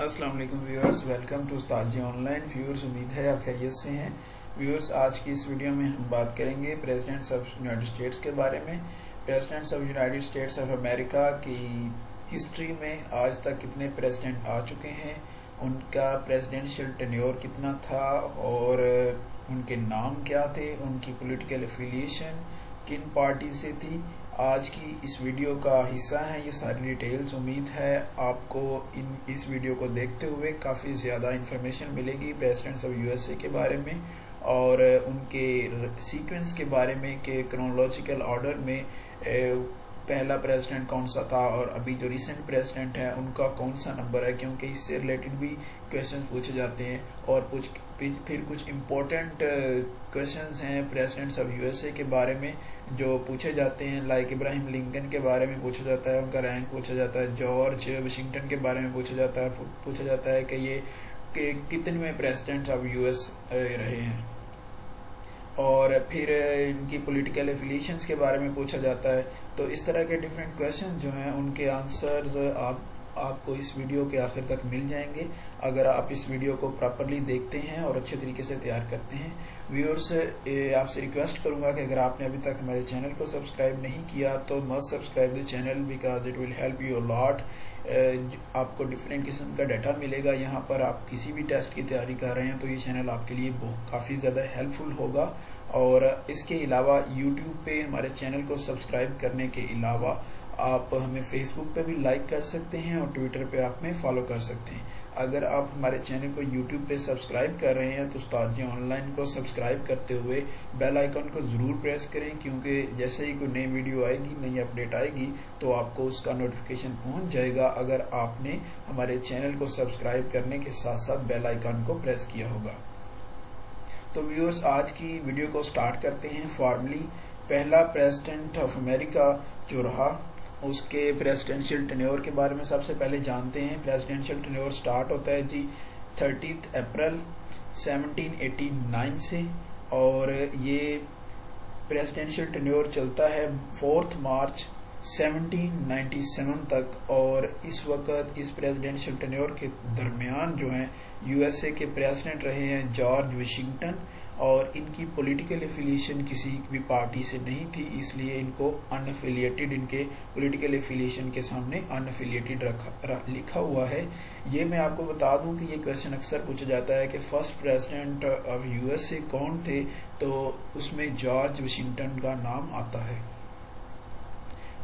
अस्सलाम वालेकुम viewers, welcome to Ustad ji online. Viewers, उम्मीद है आप खैरियत से हैं। व्यूअर्स, आज की इस वीडियो में हम बात करेंगे प्रेसिडेंट्स ऑफ यूनाइटेड स्टेट्स के बारे में। Presidents of United States of America की हिस्ट्री में आज तक कितने प्रेसिडेंट आ चुके हैं, उनका प्रेसिडेंशियल टेन्योर कितना था और उनके नाम क्या थे, उनकी पॉलिटिकल एफिलिएशन किन पार्टी से थी, आज की इस वीडियो का हिस्सा है ये सारी डिटेल्स। उम्मीद है आपको इस वीडियो को देखते हुए काफ़ी ज़्यादा इन्फॉर्मेशन मिलेगी प्रेसिडेंट्स ऑफ यूएसए के बारे में और उनके सीक्वेंस के बारे में कि क्रोनोलॉजिकल ऑर्डर में पहला प्रेसिडेंट कौन सा था और अभी जो रिसेंट प्रेसिडेंट है उनका कौन सा नंबर है, क्योंकि इससे रिलेटेड भी क्वेश्चन पूछे जाते हैं। और फिर कुछ इम्पोर्टेंट क्वेश्चंस हैं प्रेसिडेंट्स ऑफ यूएसए के बारे में जो पूछे जाते हैं। लाइक इब्राहिम लिंकन के बारे में पूछा जाता है, उनका रैंक पूछा जाता है। जॉर्ज वाशिंगटन के बारे में पूछा जाता है कि ये कितने प्रेसिडेंट्स ऑफ यूएस रहे हैं। और फिर इनकी पॉलिटिकल एफिलिएशंस के बारे में पूछा जाता है। तो इस तरह के डिफरेंट क्वेश्चन जो हैं उनके आंसर्स आपको इस वीडियो के आखिर तक मिल जाएंगे अगर आप इस वीडियो को प्रॉपरली देखते हैं और अच्छे तरीके से तैयार करते हैं। व्यूअर्स, आपसे रिक्वेस्ट करूंगा कि अगर आपने अभी तक हमारे चैनल को सब्सक्राइब नहीं किया तो must subscribe the channel because it will help you a lot. आपको डिफरेंट किस्म का डाटा मिलेगा यहाँ पर। आप किसी भी टेस्ट की तैयारी कर रहे हैं तो ये चैनल आपके लिए काफ़ी ज़्यादा हेल्पफुल होगा। और इसके अलावा यूट्यूब पे हमारे चैनल को सब्सक्राइब करने के अलावा आप हमें फेसबुक पे भी लाइक कर सकते हैं और ट्विटर पे आप हमें फॉलो कर सकते हैं। अगर आप हमारे चैनल को यूट्यूब पे सब्सक्राइब कर रहे हैं तो उस्ताद जी ऑनलाइन को सब्सक्राइब करते हुए बेल आइकन को ज़रूर प्रेस करें, क्योंकि जैसे ही कोई नई वीडियो आएगी, नई अपडेट आएगी तो आपको उसका नोटिफिकेशन पहुंच जाएगा अगर आपने हमारे चैनल को सब्सक्राइब करने के साथ साथ बेल आइकन को प्रेस किया होगा। तो व्यूअर्स, आज की वीडियो को स्टार्ट करते हैं फॉर्मली। पहला प्रेसिडेंट ऑफ अमेरिका जो रहा उसके प्रेसिडेंशियल टेन्योर के बारे में सबसे पहले जानते हैं। प्रेसिडेंशियल टेन्योर स्टार्ट होता है जी 30 अप्रैल 1789 से और ये प्रेसिडेंशियल टेन्योर चलता है 4 मार्च 1797 तक। और इस वक्त इस प्रेसिडेंशियल टेन्योर के दरमियान जो हैं यूएसए के प्रेसिडेंट रहे हैं जॉर्ज वाशिंगटन, और इनकी पॉलिटिकल एफिलिएशन किसी भी पार्टी से नहीं थी, इसलिए इनको अनएफिलिएटेड, इनके पॉलिटिकल एफिलिएशन के सामने अनएफिलिएटेड लिखा हुआ है। ये मैं आपको बता दूं कि ये क्वेश्चन अक्सर पूछा जाता है कि फर्स्ट प्रेसिडेंट ऑफ यूएसए कौन थे, तो उसमें जॉर्ज वाशिंगटन का नाम आता है।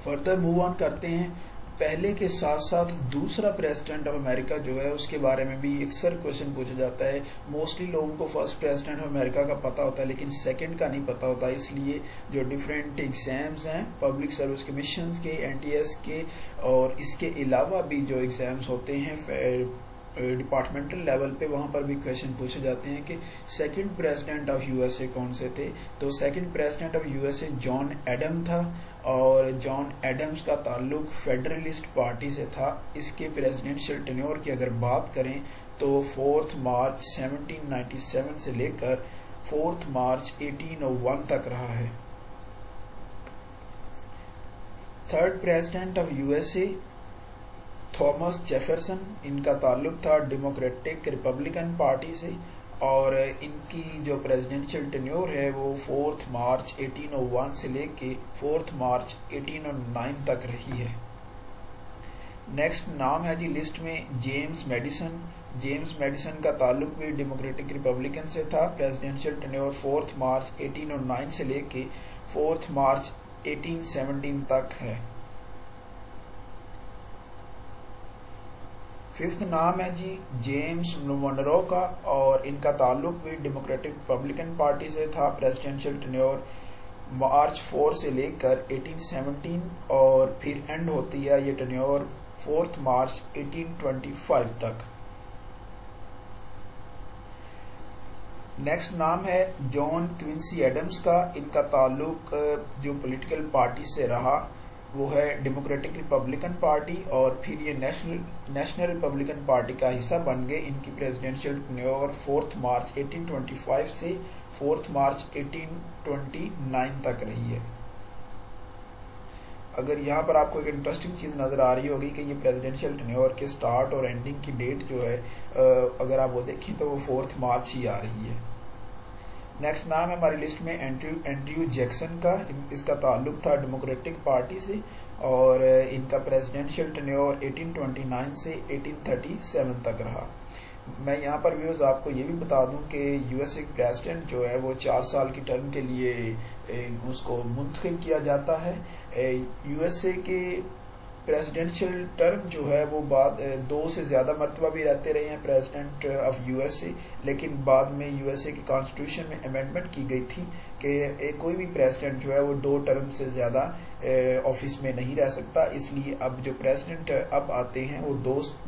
फर्दर मूव ऑन करते हैं। पहले के साथ साथ दूसरा प्रेसिडेंट ऑफ अमेरिका जो है उसके बारे में भी अक्सर क्वेश्चन पूछा जाता है। मोस्टली लोगों को फर्स्ट प्रेसिडेंट ऑफ अमेरिका का पता होता है लेकिन सेकंड का नहीं पता होता, इसलिए जो डिफरेंट एग्जाम्स हैं पब्लिक सर्विस कमीशन के, एनटीएस के और इसके अलावा भी जो एग्जाम्स होते हैं डिपार्टमेंटल लेवल पे, वहाँ पर भी क्वेश्चन पूछे जाते हैं कि सेकंड प्रेसिडेंट ऑफ यूएसए कौन से थे। तो second president of USA John Adam था और जॉन एडम्स का ताल्लुक फेडरलिस्ट पार्टी से था। इसके प्रेसिडेंशियल टेन्योर की अगर बात करें तो 4 मार्च 1797 से लेकर 4 मार्च 1801 तक रहा है। Third president of USA Thomas Jefferson, इनका ताल्लुक था डेमोक्रेटिक रिपब्लिकन पार्टी से और इनकी जो प्रेसिडेंशियल टेन्योर है वो 4 मार्च 1801 से लेके 4 मार्च 1809 तक रही है। नेक्स्ट नाम है जी लिस्ट में जेम्स मैडिसन। जेम्स मैडिसन का ताल्लुक भी डेमोक्रेटिक रिपब्लिकन से था। प्रेसिडेंशियल टेन्योर 4 मार्च 1809 से लेके 4 मार्च 1817 तक है। फिफ्थ नाम है जी जेम्स मोनरो का और इनका ताल्लुक भी डेमोक्रेटिक रिपब्लिकन पार्टी से था। प्रेसिडेंशियल टेन्योर मार्च 4 से लेकर 1817 और फिर एंड होती है ये टेन्योर 4 मार्च 1825 तक। नेक्स्ट नाम है जॉन क्विंसी एडम्स का। इनका ताल्लुक जो पॉलिटिकल पार्टी से रहा वो है डेमोक्रेटिक रिपब्लिकन पार्टी और फिर ये नेशनल रिपब्लिकन पार्टी का हिस्सा बन गए। इनकी प्रेसिडेंशियल टेन्योर 4 मार्च 1825 से 4 मार्च 1829 तक रही है। अगर यहाँ पर आपको एक इंटरेस्टिंग चीज़ नज़र आ रही होगी कि ये प्रेसिडेंशियल टेन्योर के स्टार्ट और एंडिंग की डेट जो है अगर आप वो देखें तो वो 4 मार्च ही आ रही है। नेक्स्ट नाम है हमारी लिस्ट में एंड्रयू जैक्सन का। इसका ताल्लुक था डेमोक्रेटिक पार्टी से और इनका प्रेसिडेंशियल टेन्योर 1829 से 1837 तक रहा। मैं यहाँ पर व्यूज़ आपको ये भी बता दूं कि यूएसए प्रेसिडेंट जो है वो 4 साल की टर्म के लिए उसको मुंतखब किया जाता है। यूएसए के प्रेसिडेंशियल टर्म जो है वो बाद 2 से ज़्यादा मरतबा भी रहते रहे हैं प्रेसिडेंट ऑफ यूएसए, लेकिन बाद में यूएसए के कॉन्स्टिट्यूशन में अमेंडमेंट की गई थी कि कोई भी प्रेसिडेंट जो है वो 2 टर्म से ज़्यादा ऑफिस में नहीं रह सकता। इसलिए अब जो प्रेसिडेंट अब आते हैं वो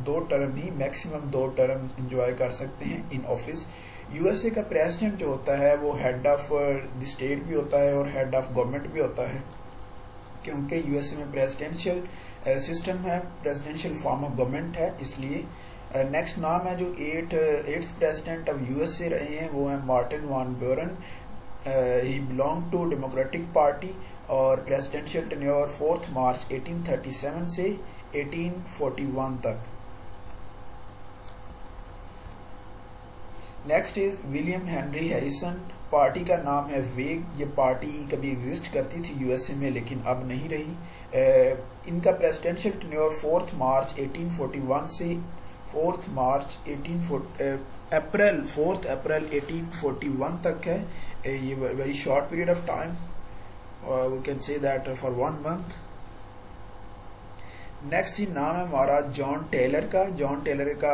दो टर्म ही, मैक्सिमम 2 टर्म इंजॉय कर सकते हैं इन ऑफिस। यूएसए का प्रेसिडेंट जो होता है वो हेड ऑफ द स्टेट भी होता है और हेड ऑफ गवर्नमेंट भी होता है, क्योंकि यूएसए में प्रेसिडेंशियल सिस्टम है, प्रेसिडेंशियल फॉर्म ऑफ गवर्नमेंट है। इसलिए नेक्स्ट नाम है जो 8th प्रेसिडेंट ऑफ यूएसए रहे हैं वो है Martin Van Buren. He belong to Democratic party और प्रेसिडेंशियल टेन्योर 4 मार्च 1837 से 1841 तक। Next is William Henry Harrison. Party का नाम है वेग। ये पार्टी कभी एग्जिस्ट करती थी यूएसए में लेकिन अब नहीं रही। इनका प्रेसिडेंशियल टेन्योर 4 मार्च 1841 से 4 अप्रैल 1841 तक है। ये very short period of time, we can say that for 1 month. Next ही नाम है हमारा जॉन टेलर का। जॉन टेलर का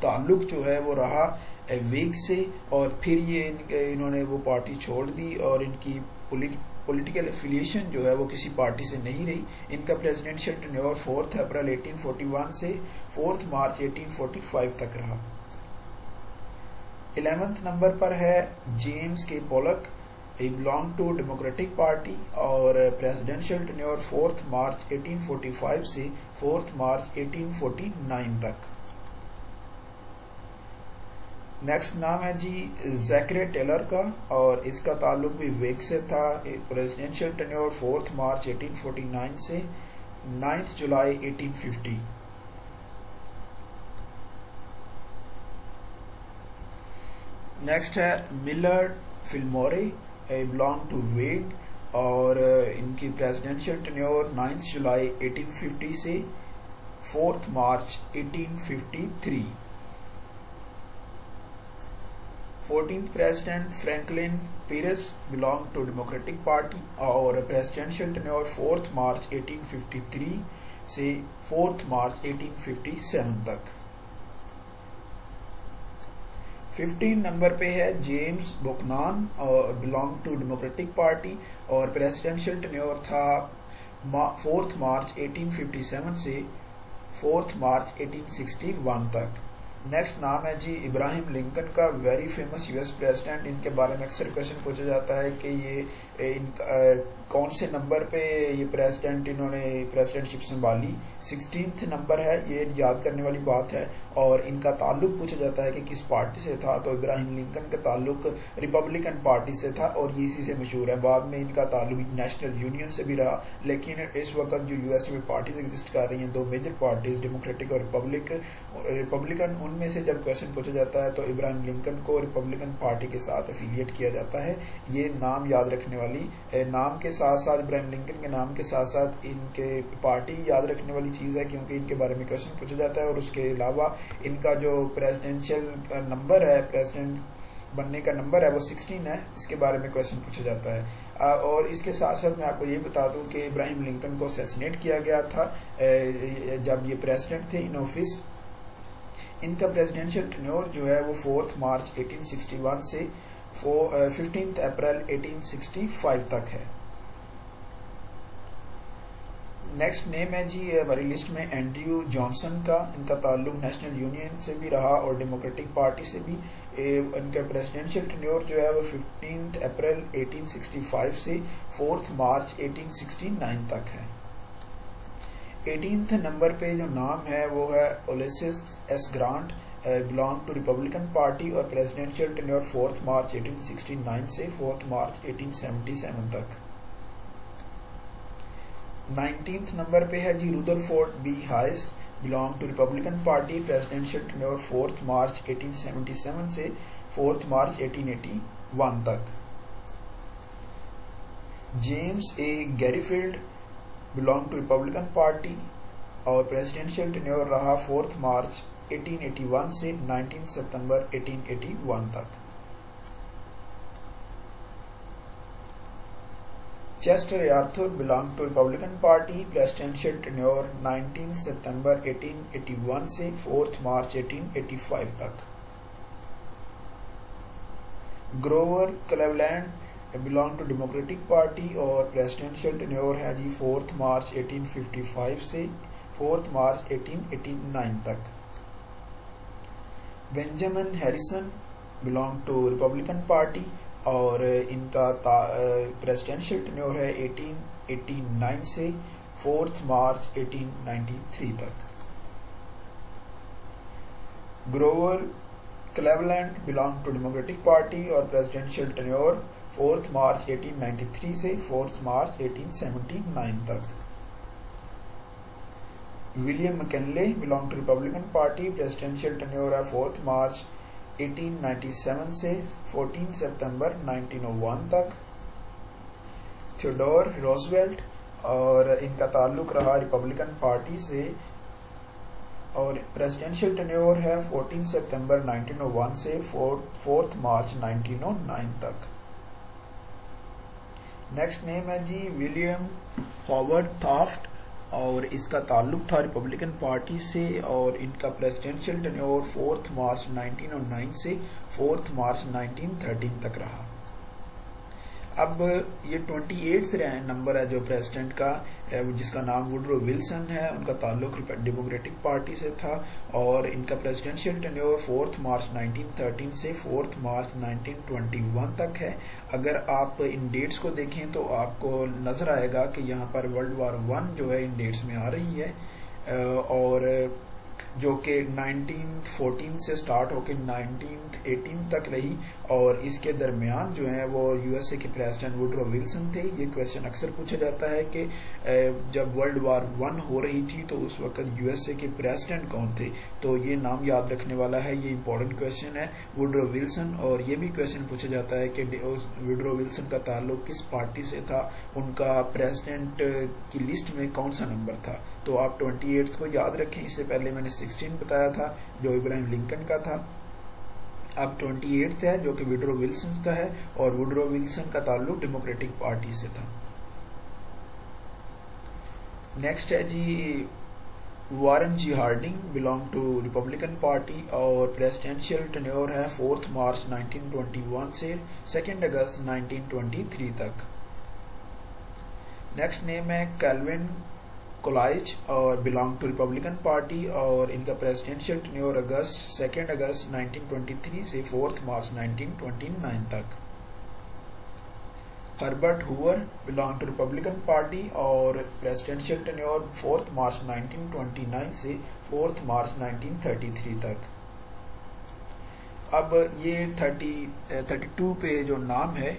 ताल्लुक जो है वो रहा वेग से और फिर ये इन्होंने वो पार्टी छोड़ दी और इनकी पॉलिटिकल एफिलिएशन जो है वो किसी पार्टी से नहीं रही। इनका प्रेसिडेंशियल टेन्योर 4 अप्रैल 1841 से 4 मार्च 1845 तक रहा। 11th नंबर पर है James K Polk. He belonged to Democratic party और प्रेसिडेंशियल टेन्योर 4 मार्च 1845 से 4 मार्च 1849 तक। नेक्स्ट नाम है जी जैकरे टेलर का और इसका ताल्लुक भी वेग से था। प्रेसिडेंशियल टेन्योर 4 मार्च 1849 से 9 जुलाई 1850। नेक्स्ट है मिलर्ड फिल्मोरे। बिलोंग टू वेग और इनकी प्रेसिडेंशियल टेन्योर 9 जुलाई 1850 से 4 March 1853। 14th president Franklin Pierce belong to Democratic party और प्रेसिडेंशियल टेन्योर 4 मार्च 1853 से 4 मार्च 1857 तक। 15 नंबर पे है जेम्स बुकनान और बिलोंग टू डेमोक्रेटिक पार्टी और प्रेसिडेंशियल टेन्योर था 4 मार्च 1857 से 4 मार्च 1861 तक। नेक्स्ट नाम है जी इब्राहिम लिंकन का, वेरी फेमस यूएस प्रेसिडेंट। इनके बारे में अक्सर क्वेश्चन पूछा जाता है कि ये कौन से नंबर पे ये प्रेसिडेंट इन्होंने प्रेसिडेंटशिप संभाली। 16th नंबर है, ये याद करने वाली बात है। और इनका ताल्लुक पूछा जाता है कि किस पार्टी से था, तो इब्राहिम लिंकन का ताल्लुक रिपब्लिकन पार्टी से था और ये इसी से मशहूर है। बाद में इनका ताल्लुक नेशनल यूनियन से भी रहा, लेकिन इस वक्त जो यूएसए में पार्टीज एग्जिस्ट कर रही हैं, 2 मेजर पार्टीज डेमोक्रेटिक और रिपब्लिकन, उनमें से जब क्वेश्चन पूछा जाता है तो इब्राहिम लिंकन को रिपब्लिकन पार्टी के साथ एफिलिएट किया जाता है। ये नाम याद रखने वाली, नाम के साथ साथ इब्राहिम लिंकन के नाम के साथ साथ इनके पार्टी याद रखने वाली चीज़ है, क्योंकि इनके बारे में क्वेश्चन पूछा जाता है। और उसके अलावा इनका जो प्रेसिडेंशियल नंबर है, प्रेसिडेंट बनने का नंबर है, वो 16 है। इसके बारे में क्वेश्चन पूछा जाता है। और इसके साथ साथ मैं आपको ये बता दूं कि इब्राहिम लिंकन को असैसिनेट किया गया था जब ये प्रेसिडेंट थे इन ऑफिस। इनका प्रेसिडेंशियल टेन्योर जो है वो 4 मार्च 1861 से 15 अप्रैल 1865 तक है। नेक्स्ट नेम है जी हमारी लिस्ट में एंड्रयू जॉनसन का। इनका ताल्लुक नेशनल यूनियन से भी रहा और डेमोक्रेटिक पार्टी से भी। इनका प्रेसिडेंशियल टेन्योर जो है वो 15 अप्रैल 1865 से 4 मार्च 1869 तक है। 18th नंबर पे जो नाम है वो है Ulysses S Grant, belong to Republican party और प्रेसिडेंशियल टेन्योर 4 मार्च 1869 से 4 मार्च 1877 तक। 19th नंबर पे है जी Rutherford B Hayes, belong to Republican party, presidential tenure 4 March 1877 से 4 मार्च 1881 तक। James A Garfield, belong to Republican party और presidential tenure रहा 4 मार्च 1881 से 19 सितंबर 1881 तक। Chester Arthur, belong to Republican party, presidential tenure 19 सितंबर 1881 से 4 मार्च 1885 तक। Grover Cleveland, belong to Democratic party और प्रेसिडेंशियल टेन्योर है जी 4 मार्च 1855 से 4 मार्च 1889 तक। Benjamin Harrison, belong to Republican party और इनका प्रेसिडेंशियल टेन्योर है 1889 से 4 मार्च 1893 तक। Grover Cleveland, belong to Democratic party और प्रेसिडेंशियल टेन्योर 4 मार्च 1893 से 4 मार्च 1879 तक। William McKinley, belong to Republican party, presidential tenure है 4 मार्च 1897 से 14 सितंबर 1901 तक। थियोडोर रूजवेल्ट और इनका ताल्लुक रहा रिपब्लिकन पार्टी से और प्रेसिडेंशियल टेन्योर है 14 सितंबर 1901 से 4 मार्च 1909 तक। नेक्स्ट नेम है जी विलियम हॉवर्ड थाफ्ट और इसका ताल्लुक था रिपब्लिकन पार्टी से और इनका प्रेसिडेंशियल टेन्योर 4 मार्च 1909 से 4 मार्च 1913 तक रहा। अब ये 28th नंबर है जो प्रेसिडेंट का, जिसका नाम वुडरो विल्सन है, उनका ताल्लुक डेमोक्रेटिक पार्टी से था और इनका प्रेसिडेंशियल टेन्योर 4 मार्च 1913 से 4 मार्च 1921 तक है। अगर आप इन डेट्स को देखें तो आपको नज़र आएगा कि यहाँ पर वर्ल्ड वार 1 जो है इन डेट्स में आ रही है और जो कि 1914 से स्टार्ट होकर 1918 तक रही और इसके दरमियान जो है वो यूएसए के प्रेसिडेंट वुडरो विल्सन थे। ये क्वेश्चन अक्सर पूछा जाता है कि जब वर्ल्ड वार 1 हो रही थी तो उस वक्त यूएसए के प्रेसिडेंट कौन थे, तो ये नाम याद रखने वाला है, ये इंपॉर्टेंट क्वेश्चन है वुडरो विल्सन। और ये भी क्वेश्चन पूछा जाता है कि वुडरो विल्सन का ताल्लुक किस पार्टी से था, उनका प्रेसिडेंट की लिस्ट में कौन सा नंबर था। तो आप 28 को याद रखें, इससे पहले मैंने 16 बताया था जो इब्राहिम लिंकन का था। अब 28 है जो कि वुडरो विल्सन का है और वुडरो विल्सन का ताल्लुक डेमोक्रेटिक पार्टी से था। नेक्स्ट है जी Warren G Harding, belong to Republican party और प्रेसिडेंशियल टेन्योर है 4 मार्च 1921 से 2 अगस्त 1923 तक। नेक्स्ट नेम है कैल्विन कोलाइच और बिलोंग टू रिपब्लिकन पार्टी और इनका प्रेसिडेंशियल टेन्योर 2 अगस्त 1923 से 4 मार्च 1929 तक। Herbert Hoover, belong to Republican party और प्रेसिडेंशियल टेन्योर 4 मार्च 1929 से 4 मार्च 1933 तक। अब ये 32 पे जो नाम है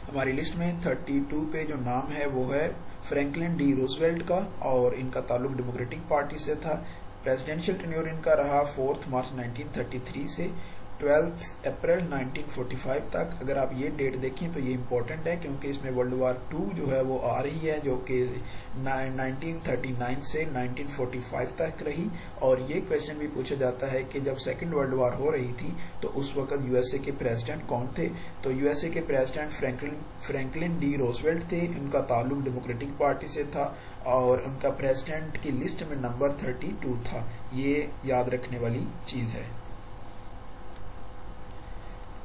हमारी लिस्ट में, 32 पे जो नाम है वो है फ्रैंकलिन डी रूजवेल्ट का और इनका ताल्लुक डेमोक्रेटिक पार्टी से था। प्रेसिडेंशियल टेन्योर इनका रहा 4 मार्च 1933 से 12 अप्रैल 1945 तक। अगर आप ये डेट देखें तो ये इंपॉर्टेंट है क्योंकि इसमें वर्ल्ड वार 2 जो है वो आ रही है जो कि 1939 से 1945 तक रही। और ये क्वेश्चन भी पूछा जाता है कि जब सेकेंड वर्ल्ड वार हो रही थी तो उस वक्त यूएसए के प्रेसिडेंट कौन थे, तो यूएसए के प्रेसिडेंट फ्रैंकलिन डी रूजवेल्ट थे। उनका ताल्लुक डेमोक्रेटिक पार्टी से था और उनका प्रेसिडेंट की लिस्ट में नंबर 32 था। ये याद रखने वाली चीज़ है।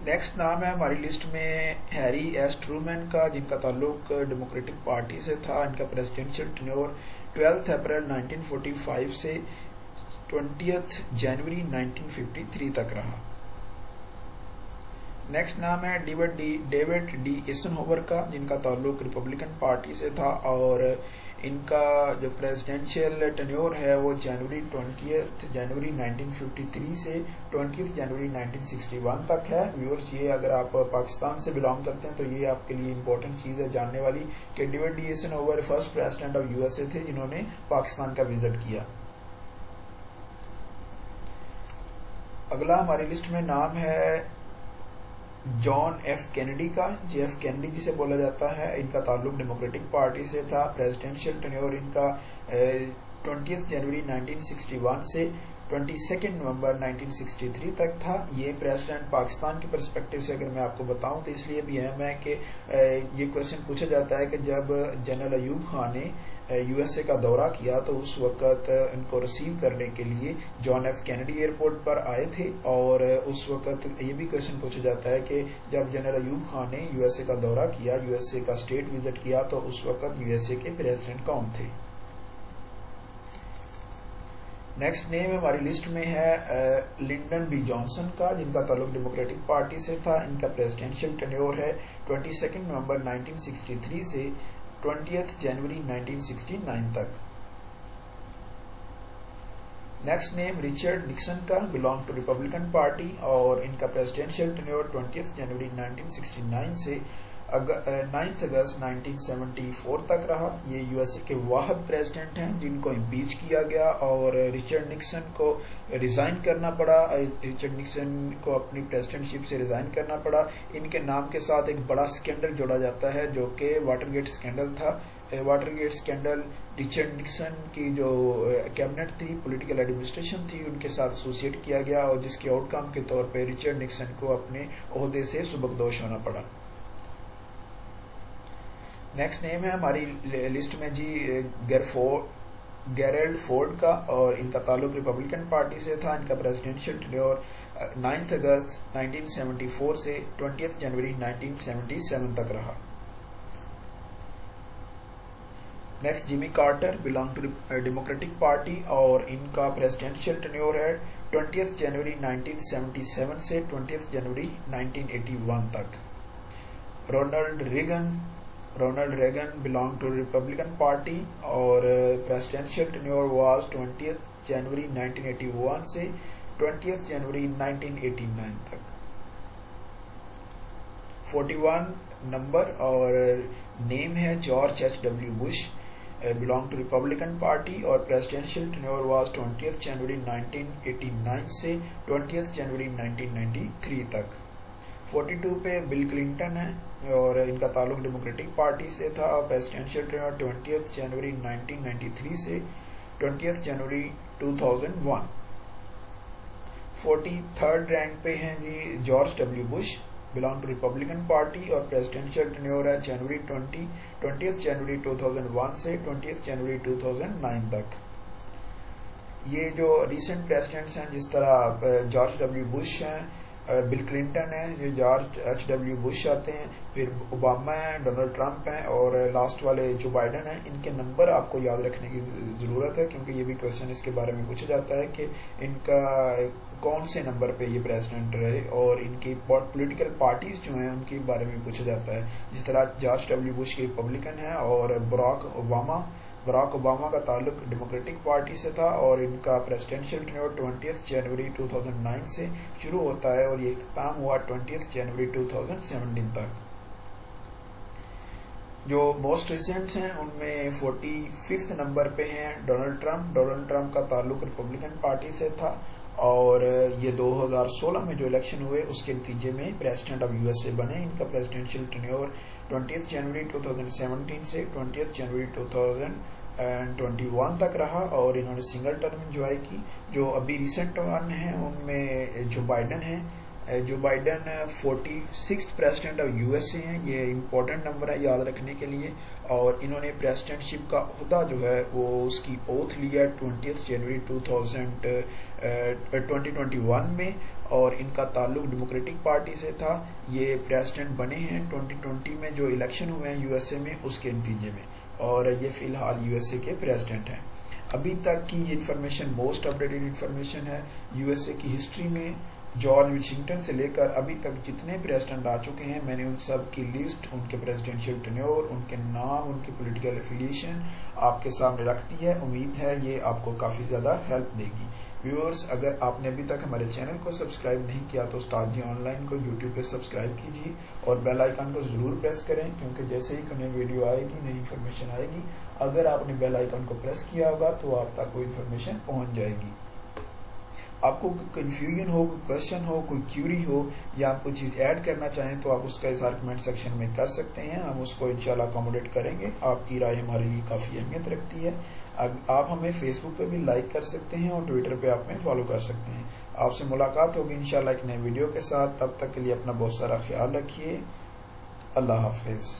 नेक्स्ट नाम है हमारी लिस्ट में हैरी एस ट्रूमैन का, जिनका ताल्लुक डेमोक्रेटिक पार्टी से था। इनका प्रेसिडेंशियल टेन्योर 12 अप्रैल 1945 से 20 जनवरी 1953 तक रहा। नेक्स्ट नाम है डेविड डी एइजनहोवर का, जिनका ताल्लुक रिपब्लिकन पार्टी से था और इनका जो प्रेसिडेंशियल टेन्योर है वो जनवरी 1953 से 20 जनवरी 1961 तक है। व्यूअर्स, ये अगर आप पाकिस्तान से बिलोंग करते हैं तो ये आपके लिए इंपॉर्टेंट चीज़ है जानने वाली कि David D Eisenhower first president of USA थे जिन्होंने पाकिस्तान का विजिट किया। अगला हमारी लिस्ट में नाम है जॉन एफ कैनेडी का। JF कैनेडी जिसे बोला जाता है, इनका ताल्लुक डेमोक्रेटिक पार्टी से था। प्रेसिडेंशियल टेन्योर इनका 20 जनवरी 1961 से 22 नवंबर 1963 तक था। ये प्रेसिडेंट पाकिस्तान के पर्सपेक्टिव से अगर मैं आपको बताऊं तो इसलिए भी अहम है कि ये क्वेश्चन पूछा जाता है कि जब जनरल अयूब खान ने यूएसए का दौरा किया तो उस वक्त इनको रिसीव करने के लिए जॉन एफ कैनेडी एयरपोर्ट पर आए थे, और उस वक्त ये भी क्वेश्चन पूछा जाता है कि जब जनरल अयूब खान ने यूएसए का दौरा किया, यूएसए का स्टेट विजिट किया, तो उस वक्त यूएसए के प्रेसिडेंट कौन थे। नेक्स्ट नेम हमारी लिस्ट में है लिंडन बी जॉनसन का, जिनका ताल्लुक डेमोक्रेटिक पार्टी से था। इनका प्रेसिडेंशियल टेन्योर है 22 नवंबर 1963 से 20 जनवरी 1969 तक। नेक्स्ट नेम रिचर्ड निक्सन का, बिलोंग टू रिपब्लिकन पार्टी, और इनका प्रेसिडेंशियल टेन्योर 20 जनवरी 1969 से 9 अगस्त 1974 तक रहा। ये यूएसए के वाहिद प्रेसिडेंट हैं जिनको इम्पीच किया गया और रिचर्ड निक्सन को रिज़ाइन करना पड़ा। रिचर्ड निक्सन को अपनी प्रेसिडेंटशिप से रिज़ाइन करना पड़ा। इनके नाम के साथ एक बड़ा स्कैंडल जोड़ा जाता है जो कि वाटरगेट स्कैंडल था। वाटरगेट स्कैंडल रिचर्ड निक्सन की जो कैबिनेट थी, पॉलिटिकल एडमिनिस्ट्रेशन थी, उनके साथ एसोसिएट किया गया और जिसके आउटकम के तौर पे रिचर्ड निक्सन को अपने ओहदे से सुबकदोश होना पड़ा। नेक्स्ट नेम है हमारी लिस्ट में जी गेरल्ड फोर्ड का, और इनका ताल्लुक रिपब्लिकन पार्टी से था। इनका प्रेसिडेंशियल टेन्योर 9 अगस्त 1974 से 20 जनवरी 1977 तक रहा। Next Jimmy Carter, belong to Democratic party, और इनका प्रेसिडेंशियल टेन्योर है 20 जनवरी 1977 से 20 जनवरी 1981 तक। Ronald Reagan belong to Republican party, और प्रेसिडेंशियल टेन्योर वाज 20 जनवरी 1981 से 20 जनवरी 1989 तक। 41 नंबर और नेम है George H.W. Bush, belong to Republican party, और प्रेसिडेंशियल टेन्योर वाज 20 जनवरी 1989 से 20 जनवरी 1993 तक। 42 पे बिल क्लिंटन है और इनका ताल्लुक डेमोक्रेटिक पार्टी से था और प्रेसिडेंशियल टेन्योर 20 जनवरी 1993 से 20 जनवरी 2001। 43rd रैंक पे हैं जी George W. Bush, belong to Republican party, और प्रेसिडेंशियल टेन्योर है जनवरी 2001 से 20 जनवरी 2009 तक। ये जो रिसेंट प्रेसिडेंट्स हैं, जिस तरह जॉर्ज W. बुश हैं, बिल क्लिंटन है, जो जॉर्ज H.W. बुश आते हैं, फिर ओबामा है, डोनाल्ड ट्रंप हैं, और लास्ट वाले जो बाइडन हैं, इनके नंबर आपको याद रखने की ज़रूरत है क्योंकि ये भी क्वेश्चन इसके बारे में पूछा जाता है कि इनका कौन से नंबर पे ये प्रेसिडेंट रहे, और इनकी पॉलिटिकल पार्टीज जो हैं उनके बारे में पूछा जाता है। जिस तरह जॉर्ज W. बुश की रिपब्लिकन है और बराक ओबामा का ताल्लुक डेमोक्रेटिक पार्टी से था, और इनका प्रेसिडेंशियल टेन्योर 20 जनवरी 2009 से शुरू होता है और ये इख्तिताम हुआ 20 जनवरी 2017 तक। जो मोस्ट रिसेंट हैं उनमें 45th नंबर पे हैं डोनाल्ड ट्रंप का ताल्लुक रिपब्लिकन पार्टी से था, और ये 2016 में जो इलेक्शन हुए उसके नतीजे में प्रेसिडेंट ऑफ यूएसए बने। इनका प्रेसिडेंशियल टेन्योर 20 जनवरी 2017 से 20 जनवरी 2021 तक रहा, और इन्होंने सिंगल टर्म एंजॉय की। जो अभी रिसेंट वन है उनमें जो बाइडन है, जो Biden 46th president of USA हैं। ये इम्पोर्टेंट नंबर है याद रखने के लिए, और इन्होंने प्रेसिडेंटशिप का ओहदा जो है वो उसकी ओथ लिया 20 जनवरी 2021 में, और इनका ताल्लुक डेमोक्रेटिक पार्टी से था। ये प्रेसिडेंट बने हैं 2020 में जो इलेक्शन हुए हैं यूएसए में उसके नतीजे में, और ये फ़िलहाल यूएसए के प्रेसिडेंट हैं। अभी तक की ये इन्फॉर्मेशन मोस्ट अपडेटेड इन्फॉर्मेशन है यूएसए की हिस्ट्री में। जॉर्ज वाशिंगटन से लेकर अभी तक जितने प्रेसिडेंट आ चुके हैं, मैंने उन सब की लिस्ट, उनके प्रेसिडेंशियल टेन्योर, उनके नाम, उनकी पॉलिटिकल एफिलिएशन आपके सामने रख दी है। उम्मीद है ये आपको काफ़ी ज़्यादा हेल्प देगी। व्यूअर्स, अगर आपने अभी तक हमारे चैनल को सब्सक्राइब नहीं किया तो उस्ताद जी ऑनलाइन को यूट्यूब पे सब्सक्राइब कीजिए और बेल आइकन को ज़रूर प्रेस करें, क्योंकि जैसे ही कोई नई वीडियो आएगी, नई इन्फॉर्मेशन आएगी, अगर आपने बेल आइकन को प्रेस किया होगा तो आप तक वो इन्फॉर्मेशन पहुँच जाएगी। आपको कन्फ्यूजन हो, कोई क्वेश्चन हो, कोई क्यूरी हो या आप कोई चीज़ ऐड करना चाहें तो आप उसका इज़हार कमेंट सेक्शन में कर सकते हैं। हम उसको इंशाल्लाह अकोमोडेट करेंगे। आपकी राय हमारे लिए काफ़ी अहमियत रखती है। आप हमें फेसबुक पे भी लाइक कर सकते हैं और ट्विटर पे आप हमें फॉलो कर सकते हैं। आपसे मुलाकात होगी इंशाल्लाह एक नए वीडियो के साथ। तब तक के लिए अपना बहुत सारा ख्याल रखिए। अल्लाह हाफिज़।